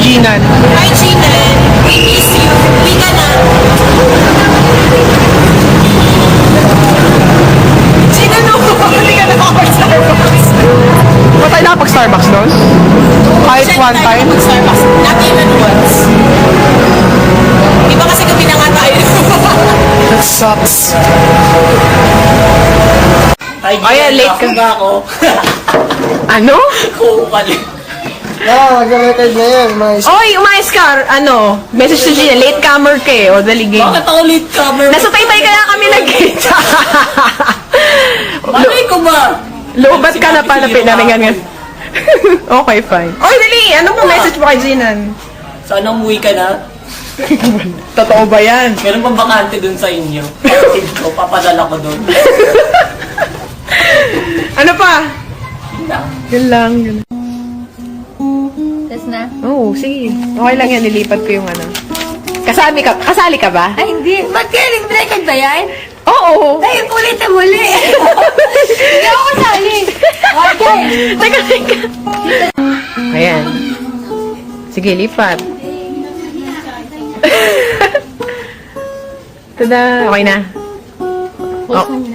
Ginan. Hi, Jinan. We miss you. Uwi ka na. Jinan, no. Hindi ka na Starbucks. Ba't tayo nakapag-Starbucks doon? Kahit one time? Starbucks. Not even once. Di ba kasi kami na nga tayo? That sucks. Ay, Ayan, late ka. ba ako? Ano? Kukupalit. Mag-record na yan. Oy, umayos ka. Ano? Message to Gina. Late comer ka eh. O, dali game. Bakit ako late comer? Nasa taytay kaya kami nag-kita. Malay ko ba? Loobat ka na pala pinaringan nga. Okay, fine. Oy, dali! Ano po message mo kay Ginan? Sana umuwi ka na. Totoo ba yan? Meron pang bakante dun sa inyo. Kapatid ko, papadala ko dun. Ano pa? Yun lang. Yun lang. Yun. Tas na? Oo, sige. Okay lang yan. Nilipat ko yung ano. Kasali ka ba? Ay, hindi. Ba't kaya nag-record ba yan? Oo. Ay, ulit na muli. Hindi ako kasali. Okay. Teka. Ayan. Sige, lipat. Tada. Okay na. Post mo na.